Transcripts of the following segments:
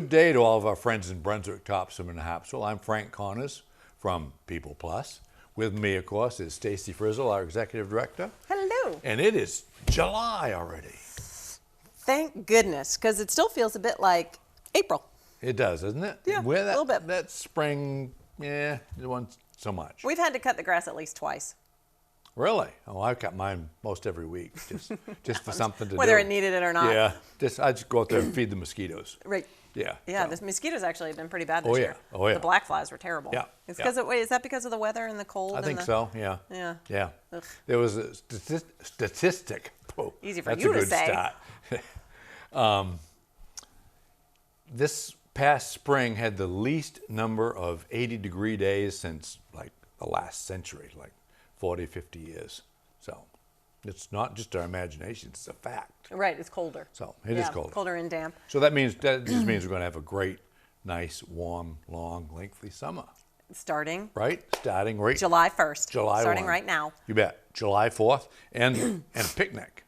good day to all of our friends in Brunswick, Topsham, and Hapswell. I'm Frank Connors from People Plus. With me, of course, is Stacy Frizzle, our executive director. Hello. And it is July already. Thank goodness, because it still feels a bit like April. It does, doesn't it? Yeah, Where a little bit. That spring, it wasn't so much. We've had to cut the grass at least twice. Really? Oh, I cut mine most every week, just for something to do. Whether it needed it or not. Yeah, I just go out there and feed the mosquitoes. Right. Yeah. Yeah, so. the mosquitoes actually have been pretty bad this year. Oh, yeah. The black flies were terrible. Yeah, It's because of, wait, is that because of the weather and the cold? I think so, yeah. Yeah. Yeah. Ugh. There was a statistic. Oh, Easy for that's you a to good say. Start. This past spring had the least number of 80-degree days since like the last century, like 40, 50 years. So it's not just our imagination, it's a fact. Right, it's colder. So it is colder. Colder and damp. So that just means we're going to have a great, nice, warm, long, lengthy summer. Starting Right? Starting right July 1st. July Starting 1. right now. You bet. July 4th and a picnic.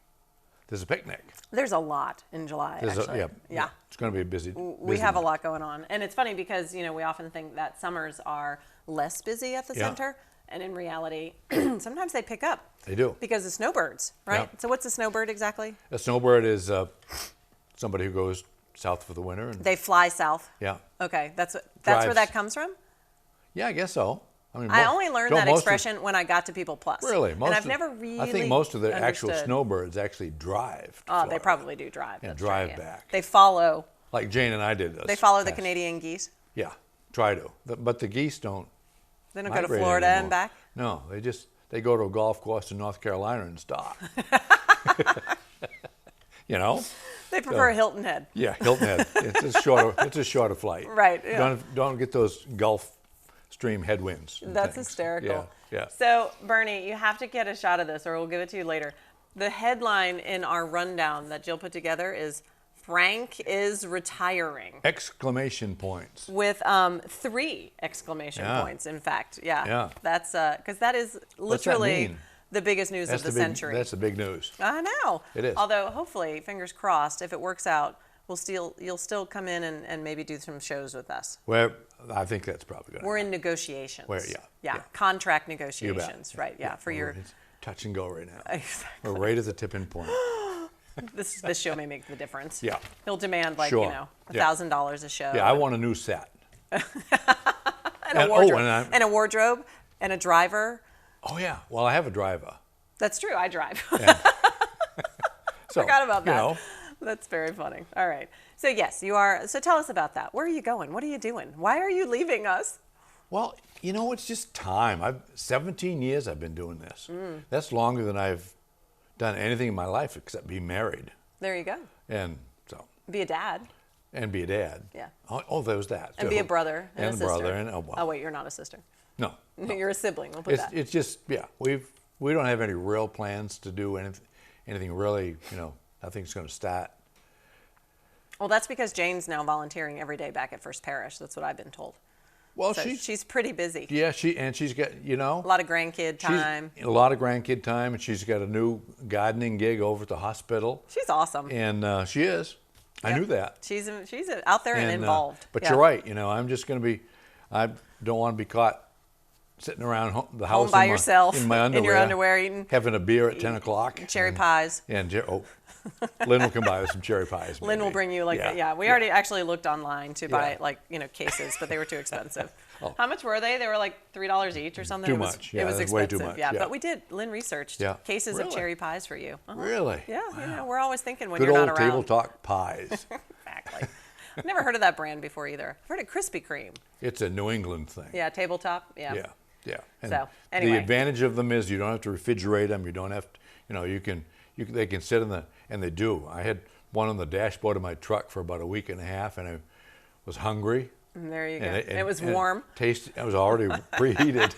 There's a picnic. There's a lot in July, actually. Yeah. It's going to be a busy We have a lot going on. And it's funny because, we often think that summers are less busy at the Yeah. center. And in reality, sometimes they pick up. They do. Because of snowbirds, right? Yeah. So what's a snowbird exactly? A snowbird is somebody who goes south for the winter. And, They fly south. yeah. Okay, that's Drives. where that comes from? Yeah, I guess so. mean, I only learned that expression when I got to People Plus. Really? And I've never really I think most of the actual understood. snowbirds actually drive. to Oh, they Florida. probably do drive. Yeah, that's drive right, yeah. back. They follow. Like Jane and I did this. They follow the past- Canadian geese. Yeah, try to. But the geese don't. They don't go to migrate Florida anymore. and back. No, they go to a golf course in North Carolina and stop. They prefer Hilton Head. Yeah, Hilton Head. It's a shorter flight. Right, yeah. Don't get those Gulf Stream headwinds. and That's things. hysterical. Yeah. So, Bernie, you have to get a shot of this, or we'll give it to you later. The headline in our rundown that Jill put together is "Frank is retiring," Exclamation points. with 3 exclamation Yeah. points. In fact, yeah. Yeah. That's because that is What's that literally mean? the biggest news of the century. That's the big news. I know. It is. Although, hopefully, fingers crossed, if it works out, you'll still come in and maybe do some shows with us. Well, I think that's probably going to We're in negotiations. Yeah. Contract You bet. negotiations, right? Yeah, for your. It's touch and go right now. Exactly. We're right at the tipping point. This show may make the difference. Yeah. He'll demand Sure. Yeah. $1,000 a show. Yeah, I want a new set. and and- a wardrobe, oh, and a wardrobe, and a driver. Oh yeah. Well, I have a driver. That's true. I drive. So, Forgot about that. You know, That's very funny. All right. So yes, you are. So tell us about that. Where are you going? What are you doing? Why are you leaving us? well, it's just time. 17 years I've been doing this. That's longer than I've done anything in my life except be married. There you go. And so, Be a dad. and be a dad. Yeah. Oh, there was that. And too. be a brother and a sister. brother and well, Oh wait, you're not a sister. no. You're a sibling. We'll put that. It's just we don't have any real plans to do anything really. Nothing's going to start. Well, that's because Jane's now volunteering every day back at First Parish. That's what I've been told. Well, So she's pretty busy. yeah, she's got A lot of grandkid time. a lot of grandkid time, and she's got a new gardening gig over at the hospital, She's awesome. and she is. I knew that. She's out there and involved. But Yeah. you're right. I'm just going to be. I don't want to be caught sitting around the house Home by yourself in my underwear, in your underwear eating having a beer at 10 o'clock. cherry pies. Lynn will come by with some cherry pies. Lynn will maybe. bring you we already actually looked online to buy cases, but they were too expensive. How much were they? They were like $3 each or something. Too It was, much. It Yeah, was that's expensive. way too much. Yeah, Yeah. but we did. Lynn researched cases of Really? cherry pies for you. Uh-huh. Really? Yeah, we're always thinking when Good you're old not around. table talk pies. Exactly. I've never heard of that brand before either. I've heard of Krispy Kreme. It's a New England thing. Yeah, tabletop. Yeah. Yeah. And So, anyway. the advantage of them is you don't have to refrigerate them. You don't have to, they can sit and they do. I had one on the dashboard of my truck for about a week and a half, and I was hungry. And there you go. And it was warm. It was already preheated.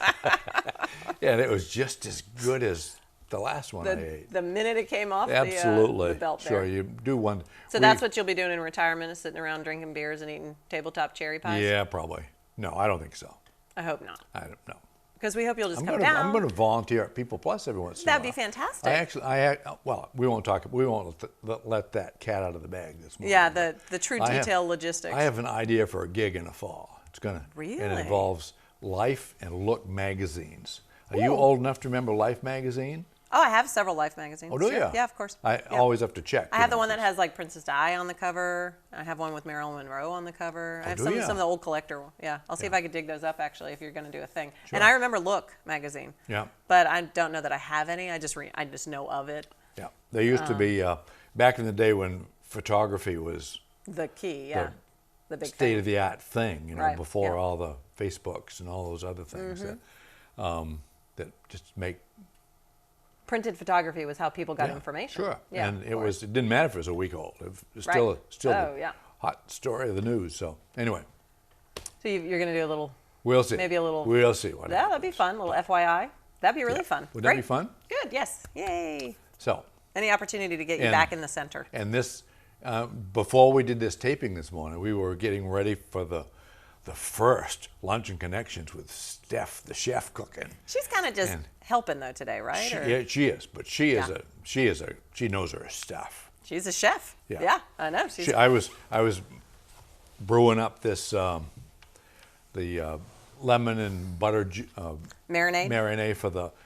And it was just as good as the last one I ate. The minute it came off Absolutely. the belt Sure, there. you do one. So that's what you'll be doing in retirement, is sitting around drinking beers and eating tabletop cherry pies? Yeah, probably. No, I don't think so. I hope not. I don't know. because we hope you'll just I'm come gonna down. I'm gonna volunteer at People Plus every once in a while. That'd be fantastic. Well, we won't let that cat out of the bag this morning. Yeah, the true I have- detail logistics. I have an idea for a gig in the fall. It's gonna Really? and it involves Life and Look magazines. Are you old enough to remember Life magazine? Oh, I have several Life magazines. Oh, do Sure. you? Yeah, of course. I Yeah. always have to check. I have the one that has like Princess Di on the cover. I have one with Marilyn Monroe on the cover. I have do some ya? of the old collector. Yeah, I'll see if I could dig those up actually if you're going to do a thing. And I remember Look magazine. Yeah. But I don't know that I have any. I just know of it. Yeah, there used to be back in the day when photography was The key, yeah. The big state thing. of the art thing, Right, before yeah. all the Facebooks and all those other things that just make Printed photography was how people got information. Sure, Yeah, and of it course. didn't matter if it was a week old. It was Right. still Oh, the yeah. hot story of the news. So anyway, So you're going to do a little. we'll see. Maybe a little- We'll see what Yeah, that'd be happens. fun. A little FYI. That'd be really Yeah. fun. Would that be Great. fun? Good. Yes. Yay. So, Any opportunity to get you And- back in the center. and this before we did this taping this morning, we were getting ready for the first Lunch and Connections with Steph, the chef, cooking. She's kind of just And- helping though today, right? She, Or- yeah, she is, but she Yeah. she knows her stuff. She's a chef. Yeah. I know. She's I was brewing up this the lemon and butter marinade. marinade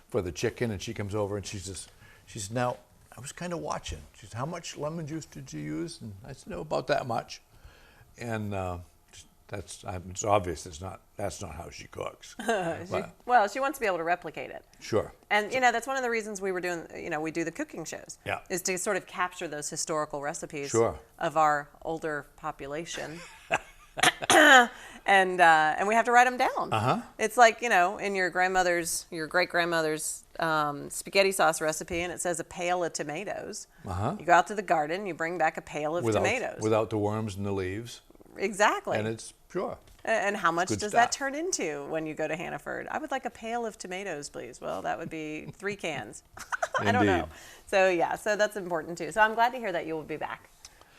for the chicken, and she comes over and she says, now I was kind of watching. She said, how much lemon juice did you use? And I said, no, about that much. And it's obvious that's not how she cooks. But, Well, she wants to be able to replicate it. sure. And that's one of the reasons we were doing, we do the cooking shows. Yeah. Is to sort of capture those historical recipes Sure. of our older population. And we have to write them down. Uh-huh. It's like, in your great grandmother's spaghetti sauce recipe, and it says a pail of tomatoes. Uh-huh. You go out to the garden, you bring back a pail of tomatoes. Without the worms and the leaves. Exactly. And it's sure. And how much good does that stuff. turn into when you go to Hannaford? I would like a pail of tomatoes, please. Well, that would be 3 cans. I don't know. Indeed. So that's important too. So I'm glad to hear that you will be back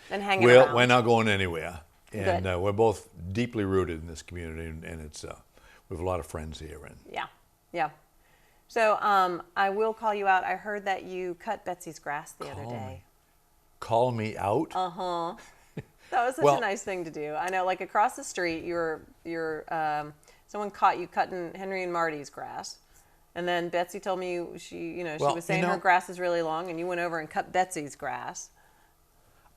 and hanging Well, around. we're not going anywhere. And Good. we're both deeply rooted in this community, and it's we have a lot of friends here. And Yeah. So I will call you out. I heard that you cut Betsy's grass the other day. call me out. That was such Well- a nice thing to do. I know, like across the street, someone caught you cutting Henry and Marty's grass. And then Betsy told me she Well, was saying you know- her grass is really long, and you went over and cut Betsy's grass.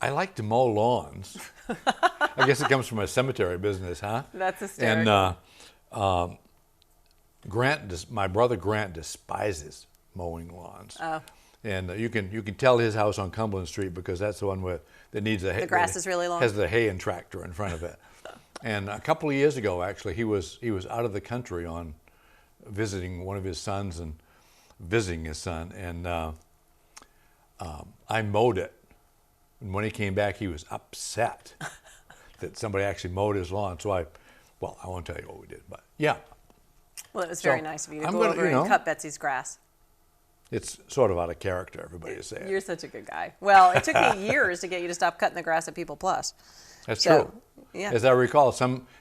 I like to mow lawns. I guess it comes from my cemetery business, huh? That's hysterical. And my brother Grant despises mowing lawns. Oh. And you can tell his house on Cumberland Street because that's the one that needs the hay. The grass is really long? Has the hay and tractor in front of it. And a couple of years ago, actually, he was out of the country on visiting one of his sons and visiting his son, and I mowed it. And when he came back, he was upset that somebody actually mowed his lawn. So I won't tell you what we did, but yeah, Well, it was So, very nice of you to I'm go gonna, over you know- and cut Betsy's grass. it's sort of out of character. Everybody is saying You're such a good guy. Well, it took me years to get you to stop cutting the grass at People Plus. that's so, true. yeah. As I recall,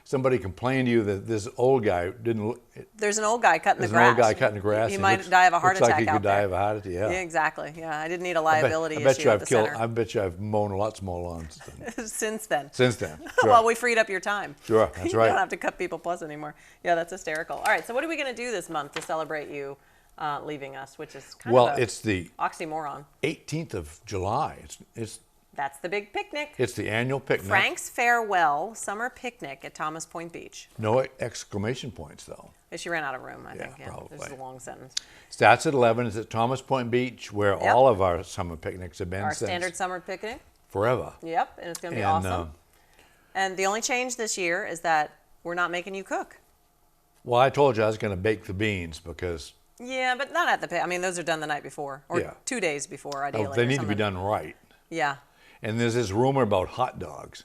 somebody complained to you that this old guy didn't. look- There's an old guy cutting the There's grass. an old guy cutting the grass. He and might looks- die of a heart looks attack like he out could die there. of a heart attack. Yeah. Yeah, exactly. Yeah, I didn't need a I liability bet issue you at I've the killed. center. I bet you I've mown lots more lawns Since then. since then. Sure. Well, we freed up your time. Sure, that's You right. don't have to cut People Plus anymore. Yeah, that's hysterical. All right, so what are we going to do this month to celebrate you leaving us, which is kind Well, of a it's the oxymoron. 18th of July. That's the big picnic. It's the annual picnic. Frank's Farewell Summer Picnic at Thomas Point Beach. No exclamation points though. She ran out of room, I Yeah, think. Yeah, probably. this is a long sentence. Starts at 11. It's at Thomas Point Beach, where Yep. all of our summer picnics have been Our since standard summer picnic. forever. Yep, and it's going to be And awesome. And the only change this year is that we're not making you cook. well, I told you I was going to bake the beans because Yeah, but not at the pit. I mean, those are done the night before, or Yeah. 2 days before, ideally. they or need to be something. done right. Yeah. And there's this rumor about hot dogs.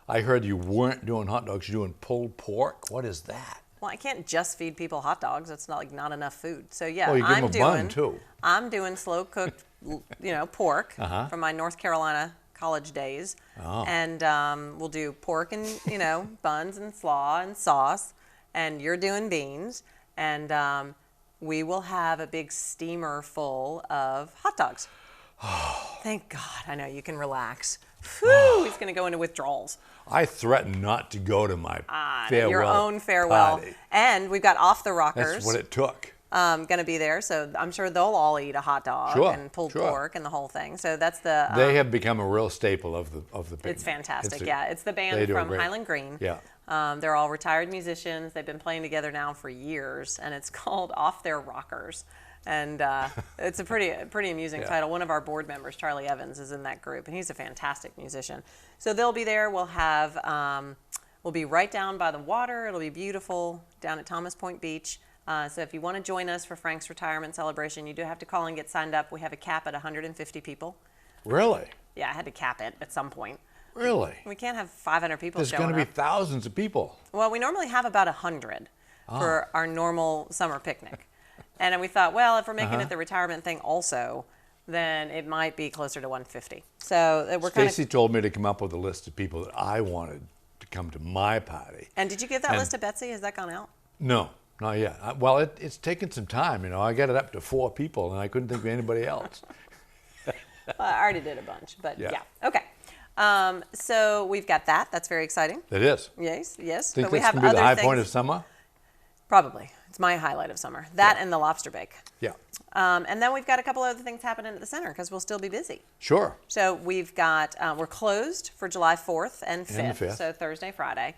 I heard you weren't doing hot dogs, you're doing pulled pork. What is that? Well, I can't just feed people hot dogs. It's not not enough food. So yeah, Well, you give I'm 'em a doing. bun, too. I'm doing slow cooked, pork Uh-huh. from my North Carolina college days, Oh. and we'll do pork and buns and slaw and sauce, and you're doing beans, and we will have a big steamer full of hot dogs. Thank God. I know, you can relax. Whew, he's going to go into withdrawals. I threatened not to go to my farewell Your own farewell. party. And we've got Off the Rockers. That's what it took. Going to be there, so I'm sure they'll all eat a hot dog Sure, and pulled sure. pork and the whole thing. So that's the. They have become a real staple of the picnic. It's fantastic. It's It's the they band do a from great- Highland Green. Yeah. They're all retired musicians. They've been playing together now for years, and it's called Off Their Rockers. And it's a pretty amusing Yeah. title. One of our board members, Charlie Evans, is in that group, and he's a fantastic musician. So they'll be there. We'll have we'll be right down by the water. It'll be beautiful down at Thomas Point Beach. So if you want to join us for Frank's retirement celebration, you do have to call and get signed up. We have a cap at 150 people. Really? Yeah, I had to cap it at some point. Really? We can't have 500 people There's showing going to be up. thousands of people. Well, we normally have about 100 for our normal summer picnic. And then we thought, well, if we're making it the retirement thing also, then it might be closer to 150. So we're kind Stacy of. told me to come up with a list of people that I wanted to come to my party. And did you give that and- list to Betsy? Has that gone out? No, not yet. Well, it's taken some time. I got it up to 4 people, and I couldn't think of anybody else. Well, I already did a bunch, but Yeah. yeah. Okay. So we've got that. That's very exciting. It is. Yes, yes. Think but we that's have going to be the other high point of things. summer? Probably. It's my highlight of summer. That and the lobster bake. Yeah. And then we've got a couple other things happening at the center because we'll still be busy. Sure. So we've got, we're closed for July 4th and 5th, And the 5th. so Thursday, Friday,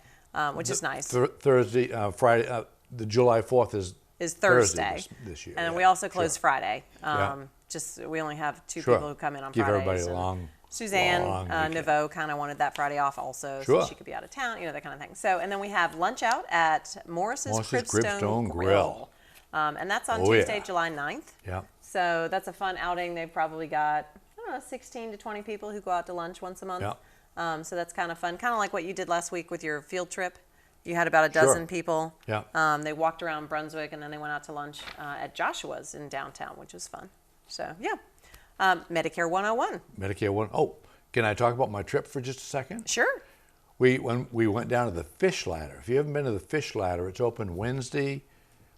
which is nice. Thursday, Friday, the July 4th Is Thursday Thursday. this year. And then yeah. we also Sure. close Friday. Yeah. Just we only have 2 Sure. people who come in on Give Fridays. everybody a and long Suzanne weekend. Naveau kind of wanted that Friday off also, Sure. so she could be out of town, that kind of thing. So, and then we have lunch out at Morris's Cribstone Grill. And that's on Oh, yeah. Tuesday, July 9th. Yeah. So that's a fun outing. They've probably got, 16 to 20 people who go out to lunch once a month. Yeah. So that's kind of fun. Kind of like what you did last week with your field trip. You had about a dozen Sure. people. Yeah. They walked around Brunswick, and then they went out to lunch at Joshua's in downtown, which was fun. So, yeah. Medicare 101. Medicare 1. Oh, can I talk about my trip for just a second? Sure. When we went down to the Fish Ladder. If you haven't been to the Fish Ladder, it's open Wednesday,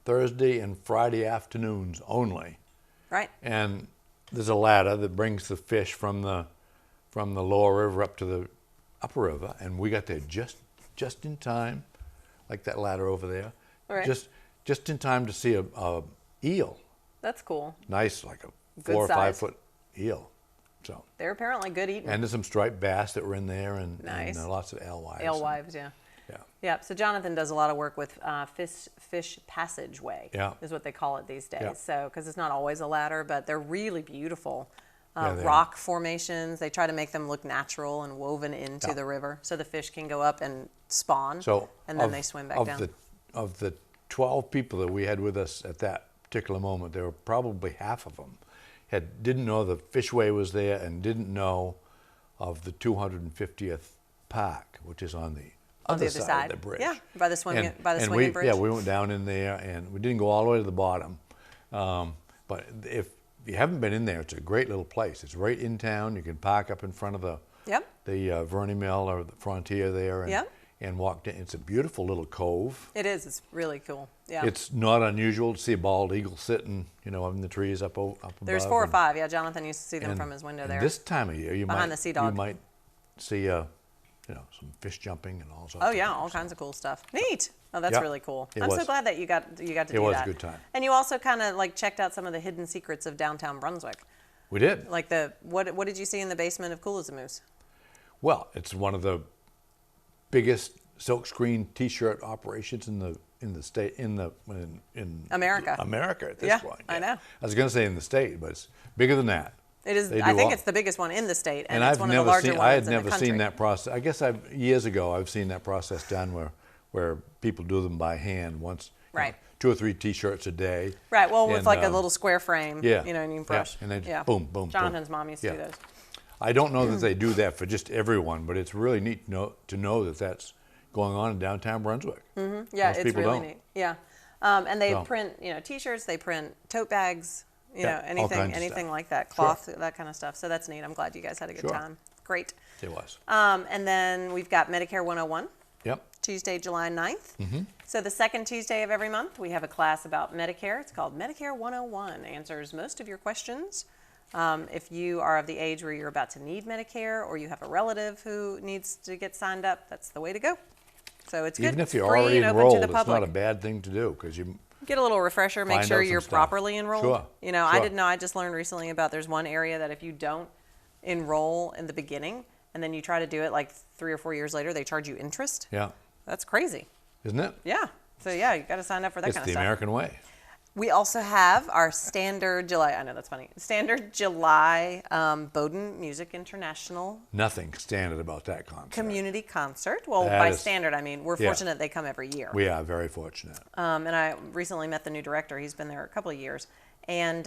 Thursday, and Friday afternoons only. Right. And there's a ladder that brings the fish from the lower river up to the upper river, and we got there just in time, like that ladder over there. Right. Just in time to see a eel. That's cool. Nice, like a Good 4 or 5 size. foot eel. So, They're apparently good eating. and there's some striped bass that were in there, and, Nice. lots of alewives. Alewives, yeah. Yeah. Yeah, so Jonathan does a lot of work with fish passageway, Yeah. is what they call it these days. Yeah. So, because it's not always a ladder, but they're really beautiful Yeah, they are. rock formations. They try to make them look natural and woven into Yeah. the river, so the fish can go up and spawn, So and then of- they swim back of down. Of the 12 people that we had with us at that particular moment, there were probably half of them didn't know the Fishway was there and didn't know of the 250th park, which is on the On the other other side side. of the bridge. Yeah, by the swinging- And swinging bridge. Yeah, we went down in there, and we didn't go all the way to the bottom. But if you haven't been in there, it's a great little place. It's right in town. You can park up in front of the Yep. Verney Mill or the Frontier there, and, Yep. and walk down. It's a beautiful little cove. It is. It's really cool. Yeah. It's not unusual to see a bald eagle sitting, in the trees up above. There's 4 or and- 5. Yeah, Jonathan used to see them and- from his window and there. This time of year, Behind the sea dog. you might see, some fish jumping and all sorts. Oh of yeah, things. all kinds of cool stuff. Neat. Oh, that's Yeah, really cool. it I'm so was. glad that you got to do that. It was a good time. And you also kind of like checked out some of the hidden secrets of downtown Brunswick. We did. Like what did you see in the basement of Cool as a Moose? Well, it's one of the biggest silkscreen T-shirt operations in the state in America. America at this Yeah, point. I know. I was going to say in the state, but it's bigger than that. It is. They I do think all- it's the biggest one in the state, and, And it's I've one of the never larger seen. ones I had in the never country. seen that process. I guess years ago I've seen that process done where people do them by hand once. Right. 2 or 3 T-shirts a day. Right. Well, with And, like a little square frame. yeah, And you can yeah, brush. and they just yeah. boom, boom, boom. Jonathan's mom used to do Yeah. those. I don't know that they do that for just everyone, but it's really neat to know that that's going on in downtown Brunswick. Yeah, Most it's people really don't. neat. Yeah. And they So- print, T-shirts. They print tote bags. Yeah, all Anything, kinds of anything stuff. like that, cloth, that kind of stuff. So that's neat. I'm glad you guys had a good Sure. time. Great. It was. And then we've got Medicare 101. Yep. Tuesday, July 9th. So the second Tuesday of every month, we have a class about Medicare. It's called Medicare 101. Answers most of your questions. If you are of the age where you're about to need Medicare, or you have a relative who needs to get signed up, that's the way to go. So it's good. Even if It's you're free already and open enrolled, to the it's public. not a bad thing to do because you Get a little refresher, make Find sure out some you're stuff. properly enrolled. Sure, You know, I sure. didn't know, I just learned recently about there's one area that if you don't enroll in the beginning and then you try to do it like 3 or 4 years later, they charge you interest. yeah, That's crazy. isn't it? Yeah. So yeah, you got to sign up for that It's kind the of stuff. American way. We also have our standard July, I know that's funny, standard July Bowdoin Music International Nothing standard about that concert. community concert. Well, That by is- standard, I mean, we're yeah. fortunate they come every year. We are very fortunate. And I recently met the new director. He's been there a couple of years. And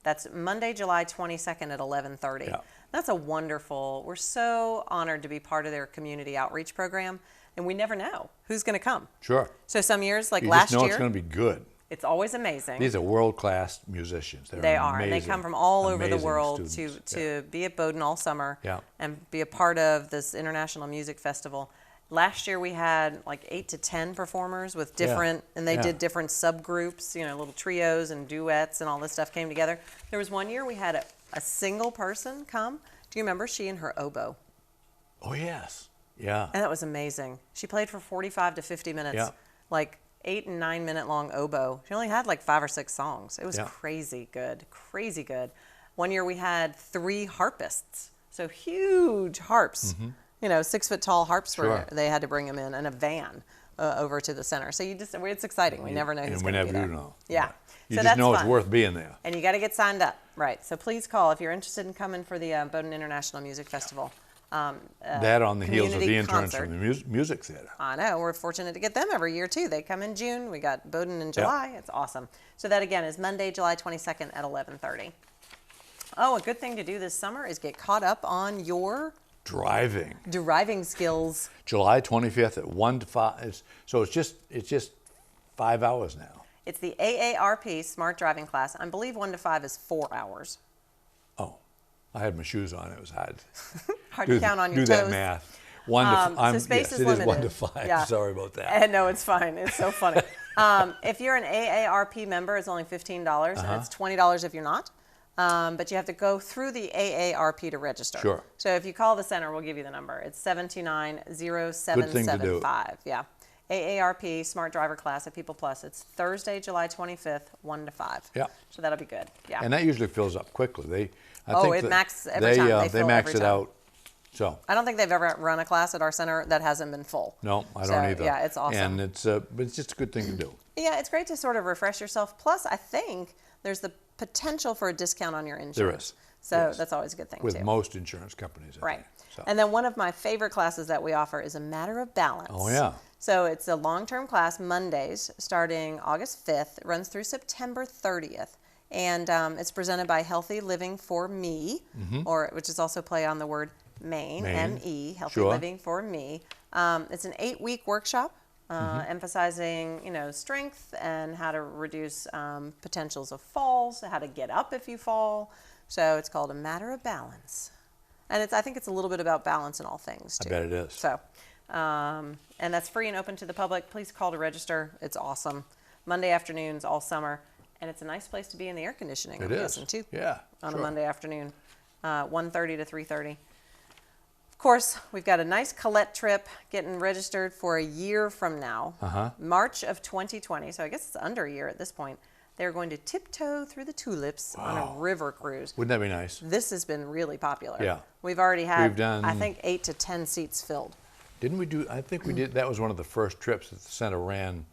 that's Monday, July 22nd at 11:30. Yeah. That's a wonderful, we're so honored to be part of their community outreach program. And we never know who's going to come. Sure. So some years, like You last just know year, it's going to be good. it's always amazing. These are world-class musicians. They are, and they come from all over the amazing world students. to be at Bowdoin all summer Yeah. and be a part of this International Music Festival. Last year we had like 8 to 10 performers with different, and they Yeah. did different subgroups, you know, little trios and duets and all this stuff came together. There was one year we had a single person come. Do you remember? She and her oboe. Oh yes, yeah. And that was amazing. She played for 45 to 50 minutes, Yeah. like 8 and 9 minute long oboe. She only had like 5 or 6 songs. It was Yeah. crazy good, crazy good. One year we had 3 harpists, so huge harps, you know, 6 foot tall harps. Mm-hmm. Sure. They had to bring them in a van over to the center. So it's exciting. We never know who's And we going to be never there. do know. Yeah. You So just that's know fun. it's worth being there. And you got to get signed up, right? So please call if you're interested in coming for the Bowdoin International Music Festival. That on the heels of the community interns concert. from the music theater. I know. We're fortunate to get them every year, too. They come in June. We got Bowdoin in July. It's awesome. So that, again, is Monday, July 22nd at 11:30. Oh, a good thing to do this summer is get caught up on your Driving. driving skills. July 25th at 1 to 5. So it's just 5 hours now. It's the AARP Smart Driving class. I believe 1 to 5 is 4 hours. Oh, I had my shoes on. It was hard. Hard to count on your do toes. that math. 1 to 5. So space Yes, is it limited. is 1 to 5. Yeah. Sorry about that. And no, it's fine. It's so funny. If you're an AARP member, it's only $15, and it's $20 if you're not. But you have to go through the AARP to register. Sure. So if you call the center, we'll give you the number. It's 729-0775. Yeah. AARP Smart Driver Class at People Plus. It's Thursday, July 25th, 1 to 5. Yeah. So that'll be good. Yeah. And that usually fills up quickly. I Oh, think it that max every time. They they fill max every it time. out. So I don't think they've ever run a class at our center that hasn't been full. no, I So, don't either. yeah, it's awesome. And but it's just a good thing to do. Yeah, it's great to sort of refresh yourself. Plus, I think there's the potential for a discount on your insurance. There is. So Yes. that's always a good thing, With too. most insurance companies, I Right. think. So. And then one of my favorite classes that we offer is A Matter of Balance. Oh, yeah. So it's a long-term class, Mondays, starting August 5th. It runs through September 30th. And it's presented by Healthy Living for Me, which is also play on the word Maine, Maine. M-E, Healthy Sure. Living for Me. It's an 8-week workshop emphasizing, strength and how to reduce potentials of falls, how to get up if you fall. So it's called A Matter of Balance. And I think it's a little bit about balance in all things, too. I bet it is. So, and that's free and open to the public. Please call to register. It's awesome. Monday afternoons all summer. And it's a nice place to be in the air conditioning, I'm It is. guessing, too. Yeah. On sure. a Monday afternoon, 1:30 to 3:30. Of course, we've got a nice Colette trip getting registered for a year from now, March of 2020. So I guess it's under a year at this point. They're going to tiptoe through the tulips on a river cruise. Wouldn't that be nice? This has been really popular. Yeah. We've already had, We've done- I think, 8 to 10 seats filled. Didn't we do? I think we did. That was one of the first trips that the center ran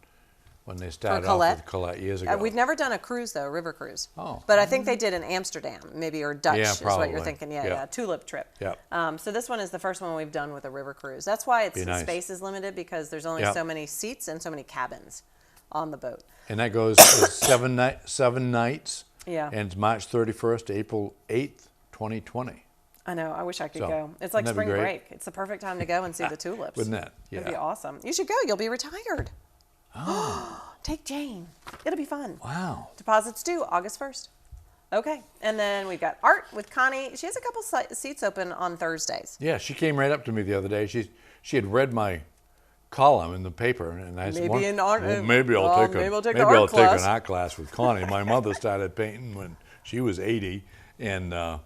when they started off Colette? with Colette years ago. We've never done a cruise, though, a river cruise. Oh. But I think they did in Amsterdam, maybe, or Dutch Yeah, is what you're probably. thinking. Yeah. Yeah, tulip trip. Yeah. So this one is the first one we've done with a river cruise. That's why Be the nice. space is limited, because there's only Yeah. so many seats and so many cabins on the boat. And that goes 7 nights. Yeah. And it's March 31st to April 8th, 2020. I know. I wish I could So, go. It's like wouldn't that be spring great? break. It's the perfect time to go and see the tulips. Wouldn't that? It'd be Yeah. awesome. You should go. You'll be retired. Take Jane. It'll be fun. Wow. Deposits due August 1st. Okay. And then we've got art with Connie. She has a couple seats open on Thursdays. Yeah, she came right up to me the other day. She had read my column in the paper, and I said, Maybe in art- maybe I'll well, take maybe I'll take maybe the art I'll take class." an art class with Connie. My mother started painting when she was 80, and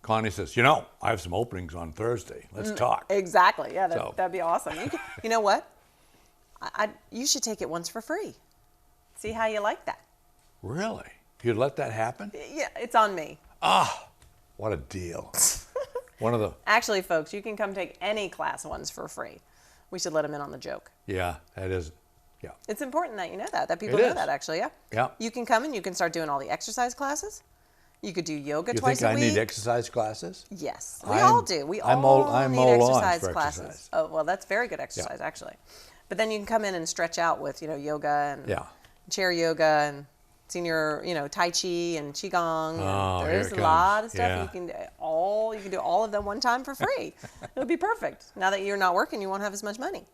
Connie says, I have some openings on Thursday. Let's talk. Exactly. Yeah, So- that'd be awesome. You know what? You should take it once for free. See how you like that. Really? You'd let that happen? Yeah, it's on me. What a deal. One of the, Actually, folks, you can come take any class once for free. We should let them in on the joke. yeah, that is, yeah. It's important that you know that people It know is. that, actually, yeah. Yeah. You can come and you can start doing all the exercise classes. You could do yoga You twice think a I week. need exercise classes? Yes, we I'm- all do. We I'm all all- I'm need all on exercise for classes. exercise. Oh, well, that's very good exercise, actually. But then you can come in and stretch out with, yoga and Yeah. chair yoga and senior, tai chi and qigong. Oh, and here there's it a lot comes. of stuff Yeah. you can do all of them one time for free. It'll be perfect. Now that you're not working, you won't have as much money.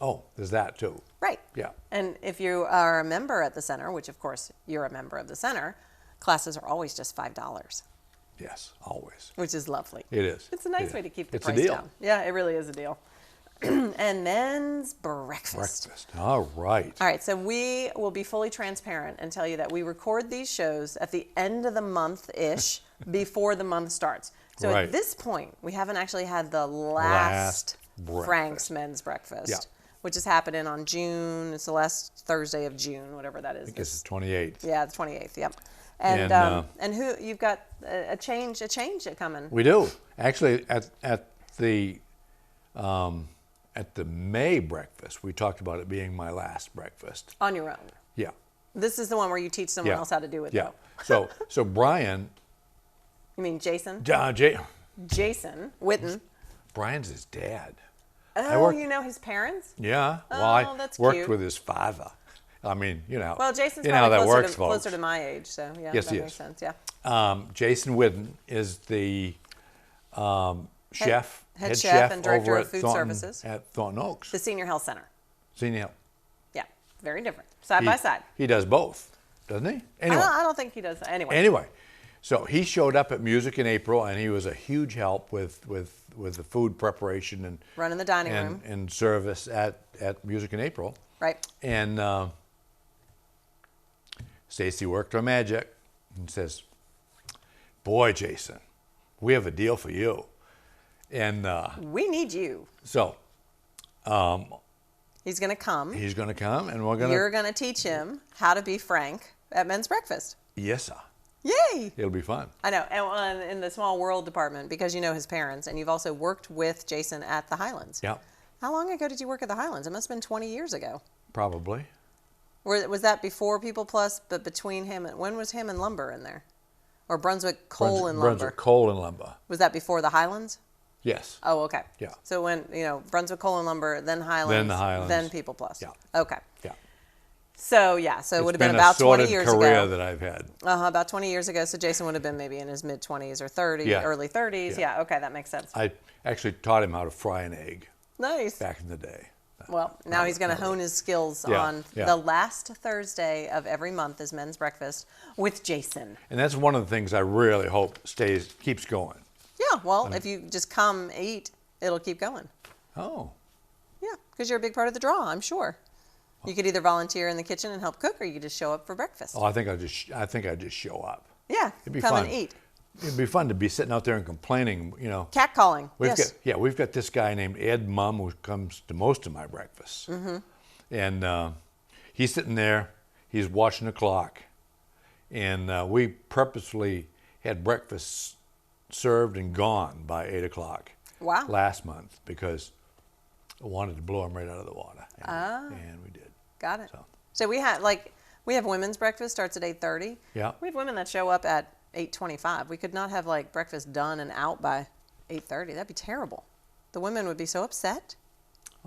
Oh, there's that too. Right. Yeah. And if you are a member at the center, which of course you're a member of the center, classes are always just $5, Yes, always. which is lovely. It is. It's a nice It way is. to keep the It's a price deal. down. Yeah, it really is a deal. And men's breakfast. Breakfast. All right. All right, so we will be fully transparent and tell you that we record these shows at the end of the month-ish before the month starts. So Right. at this point, we haven't actually had the Last last Frank's breakfast. men's breakfast, Yeah. which is happening on June. It's the last Thursday of June, whatever that is. I think it's the 28th. Yeah, the 28th. Yep. And And, who you've got a change coming We do. Actually, at the May breakfast, we talked about it being my last breakfast. on your own. Yeah. This is the one where you teach someone Yeah. else how to do it. Yeah. Though. So Brian, You mean Jason? Jason Whitten. Brian's his dad. Oh, worked- you know his parents? Yeah. Well, Oh, I that's worked cute. with his father. I mean, Well, Jason's you know how probably that closer, works, to, folks. closer to my age, so yeah, Yes, that he makes is. sense. Yeah. Jason Whidden is the chef, head chef and director over of at food Thornton, services. at Thornton Oaks. The Senior Health Center. Senior Hill. Yeah, very different. Side by side. He does both, doesn't he? Anyway. I don't think he does. Anyway, so he showed up at Music in April, and he was a huge help with the food preparation and Running the dining room. and service at Music in April. Right. And Stacy worked her magic and says, "Boy, Jason, we have a deal for you." And We need you. so He's going to come. he's going to come, and we're going You're to. going to teach him how to be Frank at men's breakfast. Yes, sir. Yay! It'll be fun. I know. And in the small world department, because you know his parents, and you've also worked with Jason at the Highlands. Yeah, How long ago did you work at the Highlands? It must have been 20 years ago. probably. Was that before People Plus, but between him and, when was him and Lumber in there? Or Brunswick Coal and Lumber? Brunswick Coal and Lumber. Was that before the Highlands? Yes. Oh, okay. Yeah. So when, Brunswick Coal and Lumber, then Highlands. Then the Highlands. Then People Plus. Yeah. Okay. Yeah. So, yeah, so it would have It's been a about 20 sordid years career ago. that I've had. About 20 years ago. So Jason would have been maybe in his mid-20s or 30, Yeah. early 30s. Yeah. Yeah, okay, that makes sense. I actually taught him how to fry an egg Nice. back in the day. Well, now he's going to hone his skills Yeah, on yeah. the last Thursday of every month is men's breakfast with Jason. And that's one of the things I really hope keeps going. Yeah, well, if you just come eat, it'll keep going. Oh, Yeah, because you're a big part of the draw, I'm sure. You could either volunteer in the kitchen and help cook, or you could just show up for breakfast. I think I just show up. Yeah, It'd be come fun. and eat. It'd be fun to be sitting out there and complaining, Cat calling. We've Yes. we've got this guy named Ed Mum who comes to most of my breakfasts. Mm-hmm. And he's sitting there, he's watching the clock. And we purposefully had breakfast served and gone by 8 o'clock Wow. last month because I wanted to blow him right out of the water. And we did. Got it. So. So we have women's breakfast starts at 8:30. Yeah. We have women that show up at 8:25. We could not have breakfast done and out by 8:30. That'd be terrible. The women would be so upset.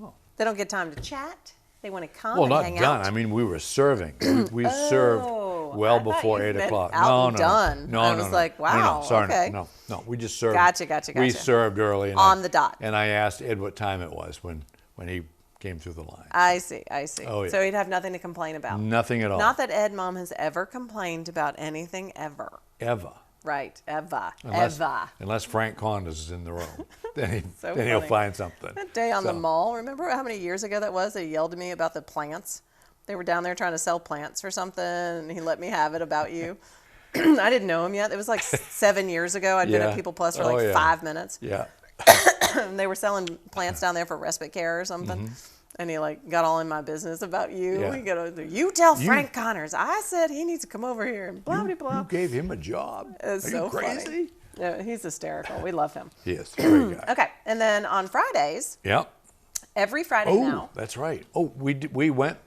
Oh. They don't get time to chat. They want to come Well, and not hang done. out. I mean, we were serving. We served well I thought before you 8 meant o'clock. out and done. No, I no, was no. like, No, wow, no, sorry, okay. no. We just served. Gotcha. We served early. And On the dot. And I asked Ed what time it was when he came through the line. I see. Oh, yeah. So he'd have nothing to complain about. Nothing at all. Not that Ed Mom has ever complained about anything ever. Ever. Right. Ever. Unless, unless Frank Condas is in the room. Then, So then he'll funny. find something. That day on the So, mall, remember how many years ago that was? They yelled at me about the plants. They were down there trying to sell plants or something, and he let me have it about you. I didn't know him yet. It was like 7 years ago. I'd been Yeah. at People Plus for Oh, like yeah. 5 minutes. Yeah. And they were selling plants down there for respite care or something. And he like got all in my business about you. Yeah. He goes, you tell You- Frank Connors. I said he needs to come over here and blah, blah, blah. You gave him a job. It's Are so you crazy? funny. Yeah, he's hysterical. We love him. He is. Great guy. Okay. And then on Fridays, Yeah. every Friday Oh, now. that's right. Oh, we went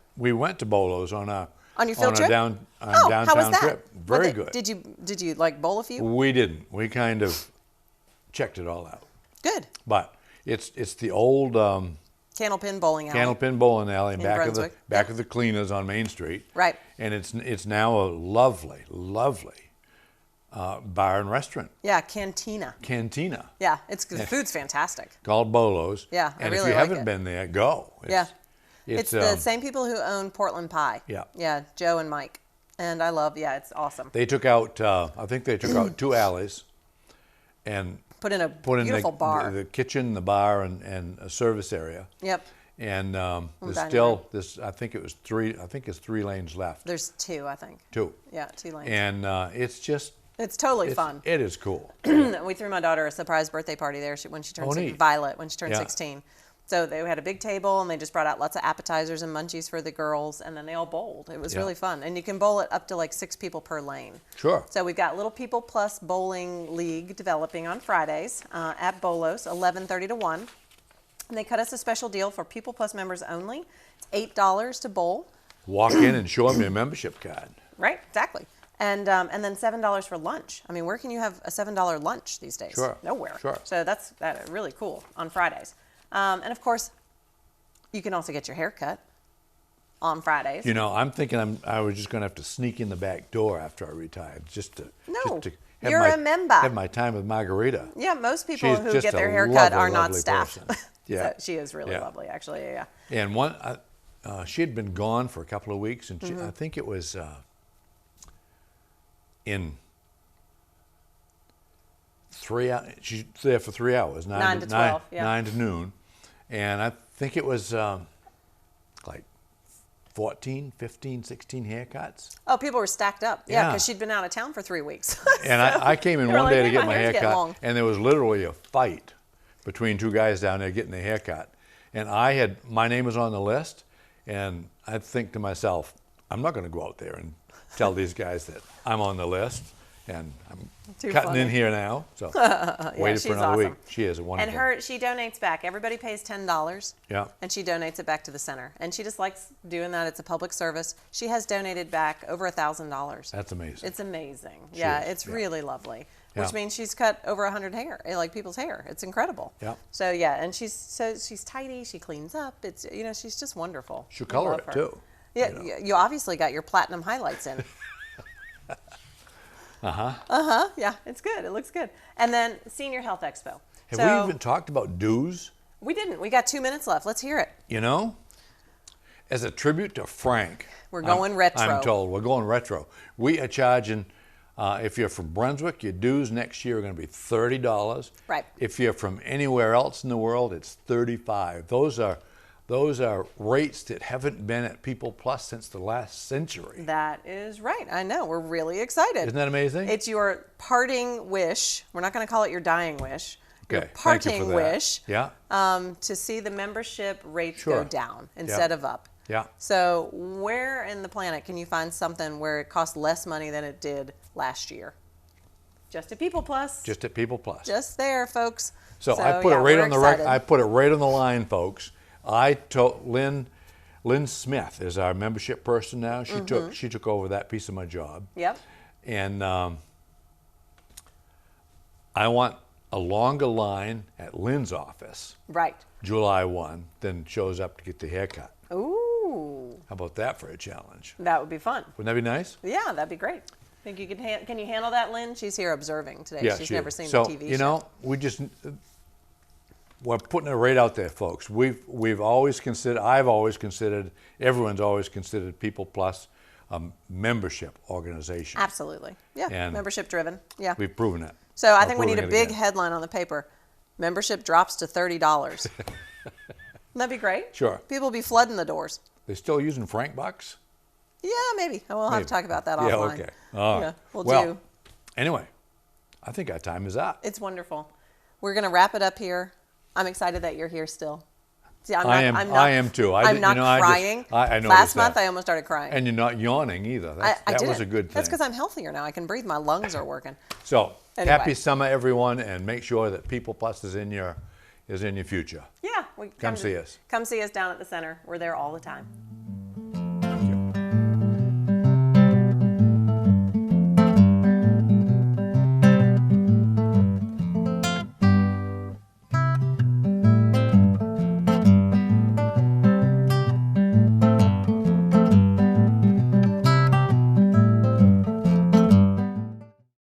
to Bolo's on a On your field trip? downtown How was that? trip. What Very did- good. Did you like bowl a few? We didn't. We kind of checked it all out. Good. But it's the old Candlepin bowling alley. Candlepin Bowling Alley In back Brunswick. of the cleaners on Main Street. Right. And it's now a lovely bar and restaurant Yeah, cantina. cantina Yeah, the food's fantastic. called Bolo's. Yeah, I and really if you like haven't it. been there, go. Yeah. It's the um, same people who own Portland Pie. Yeah. Yeah, Joe and Mike. And I love, it's awesome. They took out, I think they took out 2 alleys and Put in a put in beautiful bar. the kitchen, the bar, and a service area. Yep. And there's dining still this. I think it's 3 lanes left. There's 2, I think. 2. Yeah, 2 lanes. And it's just It's totally fun. It is cool. We threw my daughter a surprise birthday party there when she turned Oh, neat. Violet when she turned Yeah. 16. So they had a big table and they just brought out lots of appetizers and munchies for the girls, and then they all bowled. It was Yeah. really fun, and you can bowl it up to like 6 people per lane. Sure. So we've got Little People Plus Bowling League developing on Fridays at Bolos, 11:30 to 1. And they cut us a special deal for People Plus members only. It's $8 to bowl. Walk in and show them your membership card. Right, exactly. And then $7 for lunch. I mean, where can you have a $7 lunch these days? Sure, Nowhere. sure. So that's really cool on Fridays. And of course, you can also get your hair cut on Fridays. You know, I'm thinking I was just going to have to sneak in the back door after I retired just to No, have you're my, a member. Have my time with Margarita. Yeah, most people She's who just get their a hair cut lovely, are not lovely staff. person. Yeah. So she is really Yeah. lovely, actually. Yeah. And she had been gone for a couple of weeks, and Mm-hmm. I think it was in 3 hours. She's there for 3 hours, 9 to 12, yeah. 9 to noon, and I think it was like 14, 15, 16 haircuts. Oh, people were stacked up. Yeah, Yeah. because she'd been out of town for 3 weeks. And I came in They were one like, day to "Hey, get my my hair's hair getting cut, long." and there was literally a fight between 2 guys down there getting their hair cut. And my name was on the list, and I think to myself, I'm not going to go out there and tell these guys that I'm on the list, and I'm Too cutting in funny. here now. So waited she's for another awesome. week. She is a wonderful. And she donates back. Everybody pays $10. Yeah. And she donates it back to the center. And she just likes doing that. It's a public service. She has donated back over $1,000. That's amazing. It's amazing. Yeah, is, it's yeah. really lovely. Yeah. Which means she's cut over 100 hair, like people's hair. It's incredible. Yeah. So yeah, and she's tidy. She cleans up. It's she's just wonderful. She'll We color love it her. too. Yeah, you know. you obviously got your platinum highlights in. Yeah, it's good. It looks good. And then Senior Health Expo. Have So- we even talked about dues? We didn't. We got 2 minutes left. Let's hear it. You know, as a tribute to Frank, We're going retro. I'm told we're going retro. We are charging. If you're from Brunswick, your dues next year are going to be $30. Right. If you're from anywhere else in the world, it's $35. Those are rates that haven't been at People Plus since the last century. That is right. I know. We're really excited. Isn't that amazing? It's your parting wish. We're not going to call it your dying wish. Your Okay, thank you for parting that. wish. Yeah. To see the membership rates Sure. go down instead of up. Yeah. So where in the planet can you find something where it costs less money than it did last year? Just at People Plus. Just at People Plus. Just there, folks. So I put yeah, it right we're on the excited. I put it right on the line, folks. I told Lynn Smith is our membership person now. She took over that piece of my job. Yep. And I want a longer line at Lynn's office, Right. July 1, than shows up to get the haircut. Ooh, How about that for a challenge? that would be fun. Wouldn't that be nice? Yeah, that'd be great. Think you can you handle that, Lynn? She's here observing today. Yeah, She's she never is. seen so, the TV you show. know, we're putting it right out there, folks. We've always considered, everyone's always considered People Plus a membership organization. Absolutely. Yeah. And Membership driven. Yeah. We've proven it. So I We're think we need a proving it big again. headline on the paper. Membership drops to $30. Wouldn't that be great? Sure. People will be flooding the doors. They're still using Frank bucks? Yeah, maybe. We'll have Maybe. to talk about that Yeah, offline. okay. All right. Yeah, we'll Well, do. anyway, I think our time is up. It's wonderful. We're going to wrap it up here. I'm excited that you're here still. See, I am too. I'm not crying. I noticed Last month, that. I almost started crying. And you're not yawning either. I That did. was a good thing. That's because I'm healthier now. I can breathe. My lungs are working. So, Anyway. happy summer, everyone, and make sure that People Plus is in your future. Yeah. Come see us. Come see us down at the center. We're there all the time.